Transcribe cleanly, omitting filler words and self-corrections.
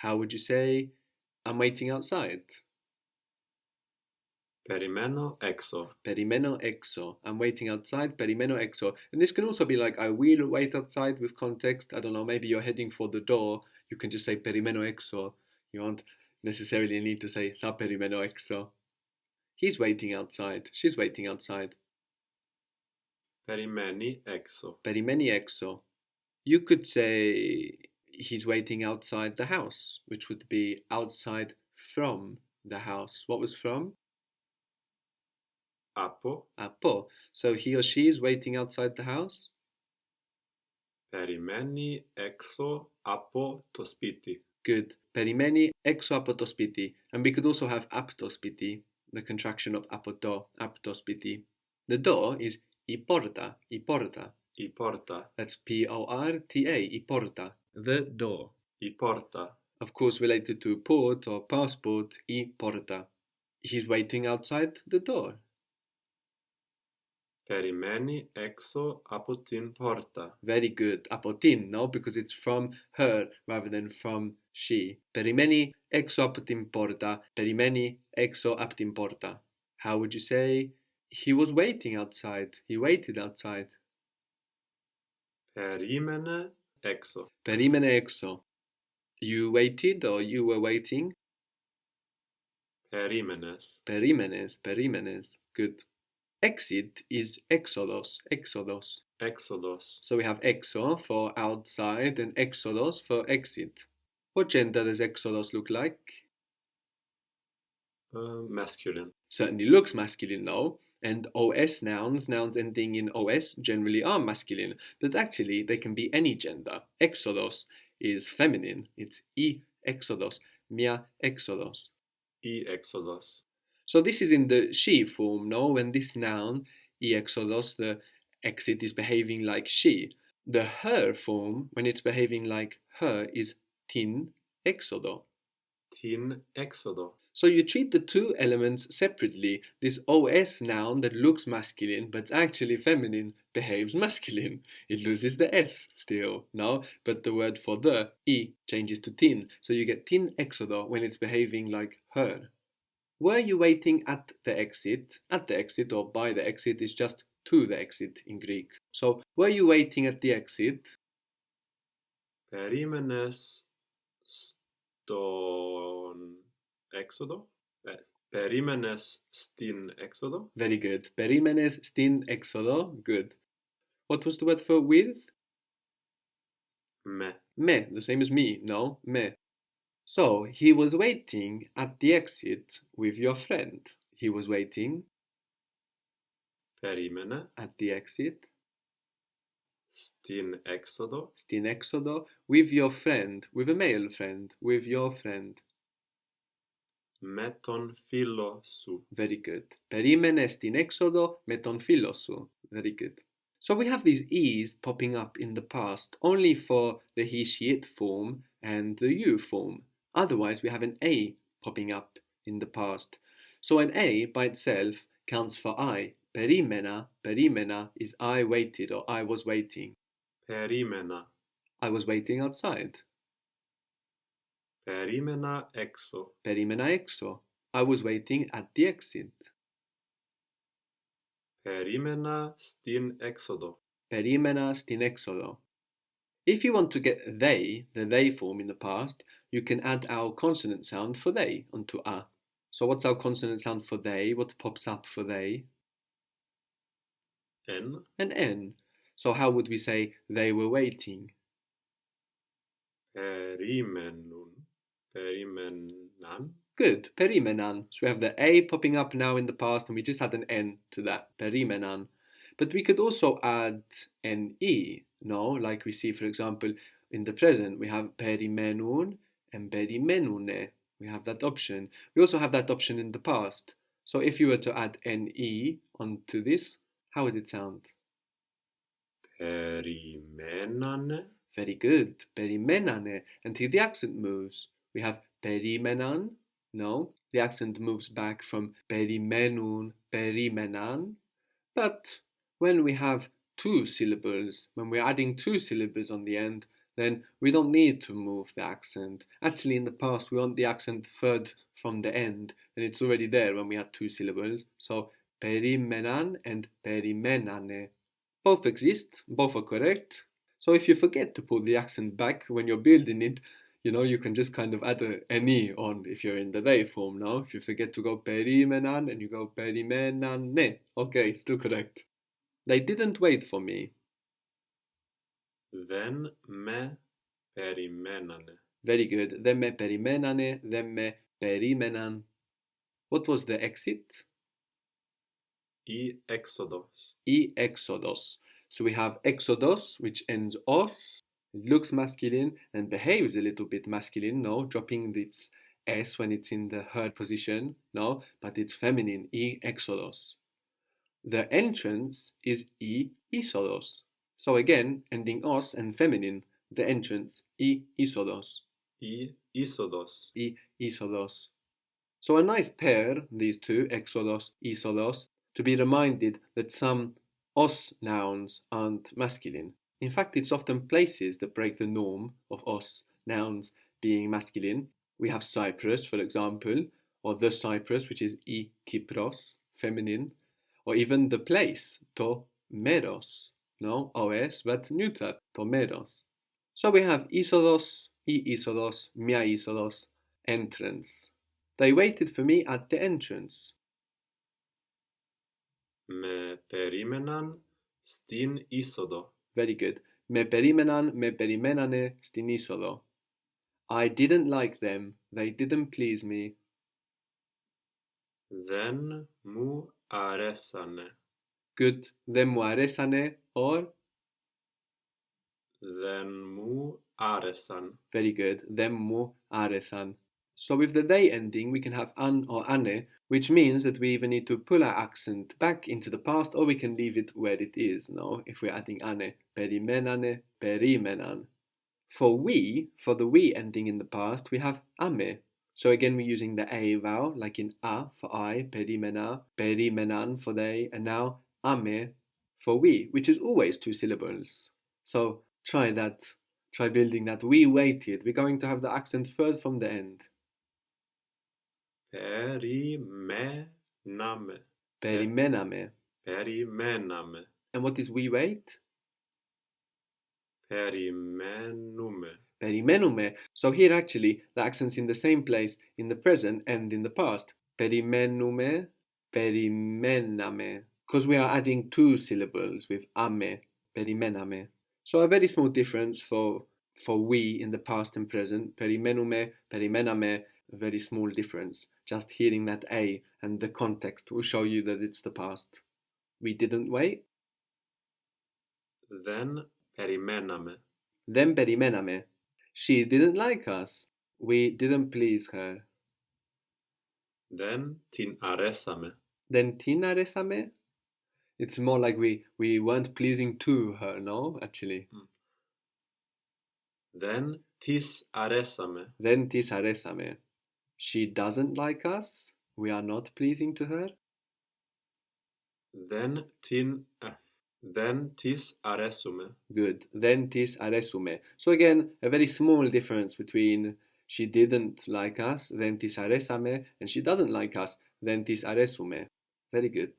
How would you say, I'm waiting outside? Περιμένω έξω. Perimeno exo. I'm waiting outside. Perimeno exo. And this can also be like, I will wait outside with context. I don't know, maybe you're heading for the door. You can just say perimeno exo. You won't necessarily need to say tha perimeno exo. He's waiting outside. She's waiting outside. Περιμένει έξω. Perimeni exo. You could say he's waiting outside the house, which would be outside from the house. What was from? Από. Apo. So he or she is waiting outside the house? Περιμένει έξω από το σπίτι. Good. Perimeni exo apo to spiti. And we could also have apto spiti, the contraction of apoto, apto spiti. The door is I porta, I porta. Η πόρτα. That's Porta, I porta. The door. Η πόρτα. Of course, related to port or passport, I porta. He's waiting outside the door. Περιμένει έξω από την πόρτα. Very good. Apotin, no? Because it's from her rather than from she. Perimeni exo από την porta. Perimeni exo από την porta. How would you say, he was waiting outside? He waited outside. Περίμενε έξω. Perimene exo. You waited or you were waiting? Περίμενες. Perimenes. Good. Exit is exodos. Έξοδος. So we have exo for outside and exodos for exit. What gender does exodos look like? Masculine. Certainly looks masculine, no? And os nouns ending in os, generally are masculine, but actually they can be any gender. Exodos is feminine. It's I exodos, mia exodos. Η έξοδος. So this is in the she form, no? When this noun, I exodos, the exit is behaving like she. The her form, when it's behaving like her, is tin exodo. Την έξοδο. So you treat the two elements separately. This os noun that looks masculine but's actually feminine behaves masculine. It loses the s still, no? But the word for the, I, changes to tin. So you get tin exodo when it's behaving like her. Were you waiting at the exit? At the exit or by the exit is just to the exit in Greek. So were you waiting at the exit? Περίμενες στον έξοδο. Περίμενες στην έξοδο. Very good. Perimenes stin exodo. Good. What was the word for with? Με. Me, the same as me, no? Me. So he was waiting at the exit with your friend. He was waiting Περίμενε at the exit, στην έξοδο. stin exodo, with your friend, with a male friend, with your friend. Με τον φίλο σου. Very good. Περίμενε στην έξοδο με τον φίλο σου. Very good. So we have these e's popping up in the past only for the he, she, it form and the you form. Otherwise, we have an a popping up in the past. So an a by itself counts for I. Perimena is I waited or I was waiting. Περίμενα. I was waiting outside. Περίμενα έξω. Perimena exo. I was waiting at the exit. Περίμενα στην έξοδο. Perimena stin exodo. If you want to get they, the they form in the past, you can add our consonant sound for they onto a. So what's our consonant sound for they? What pops up for they? Εν. An N. So how would we say they were waiting? Περίμενουν. Περίμεναν. Good, perimenan. So we have the A popping up now in the past and we just had an N to that, perimenan. But we could also add an E, no? Like we see, for example, in the present, we have perimenun and perimenune. We have that option. We also have that option in the past. So if you were to add an E onto this, how would it sound? Περιμένανε. Very good, perimenane. Until the accent moves. We have perimenan. No, the accent moves back from perimenun, perimenan. But when we have two syllables, when we're adding two syllables on the end, then we don't need to move the accent. Actually, in the past, we want the accent third from the end, and it's already there when we had two syllables. So perimenan and perimenane. Both exist, both are correct. So if you forget to put the accent back when you're building it, you can just kind of add a ne on if you're in the they form now. If you forget to go perimenan and you go perimenane. Okay, still correct. They didn't wait for me. Δεν με περιμένανε. Very good. Δεν με περιμένανε, δεν με περίμεναν. What was the exit? Η έξοδος. I exodos. So we have exodos, which ends os. It looks masculine and behaves a little bit masculine, no, dropping its s when it's in the her position, no, but it's feminine, I exodos. The entrance is I isodos. So again, ending os and feminine, the entrance, I isodos. Η είσοδος. I isodos. So a nice pair, these two, exodos, isodos, to be reminded that some os nouns aren't masculine. In fact, it's often places that break the norm of os nouns being masculine. We have Cyprus, for example, or the Cyprus, which is I Kypros, feminine, or even the place, to meros, no os, but neuter, to meros. So we have isodos, I isodos, mia isodos, entrance. They waited for me at the entrance. Με περίμεναν στην είσοδο. Very good. Με περίμεναν, με περιμένανε στην είσοδο. I didn't like them. They didn't please me. Δεν μου αρέσανε. Good. Δεν μου αρέσανε or Δεν μου άρεσαν. very good. Δεν μου άρεσαν. So with the they ending, we can have an or ane, which means that we either need to pull our accent back into the past or we can leave it where it is, no? If we're adding ane. Περιμένανε, περίμεναν. For the we ending in the past, we have ame. So again, we're using the a vowel, like in a for I, perimena, perimenan for they, and now ame for we, which is always two syllables. So try that. Try building that. We waited. We're going to have the accent third from the end. Περιμέναμε. Περιμέναμε. Περιμέναμε. And what is we wait? Περιμένουμε. Περιμένουμε. So here actually the accent's in the same place in the present and in the past. Περιμένουμε, περιμέναμε. Because we are adding two syllables with ame, περιμέναμε. So a very small difference for we in the past and present. Περιμένουμε, περιμέναμε, a very small difference. Just hearing that a and the context will show you that it's the past. We didn't wait. Δεν περιμέναμε. Δεν περιμέναμε. She didn't like us. We didn't please her. Δεν την αρέσαμε. Then την αρέσαμε? It's more like we weren't pleasing to her, no? Actually. Δεν της αρέσαμε. Δεν της αρέσαμε. She doesn't like us. We are not pleasing to her. Δεν της αρέσουμε. Good. Δεν της αρέσουμε. So again, a very small difference between she didn't like us, δεν της αρέσαμε, and she doesn't like us, δεν της αρέσουμε. Very good.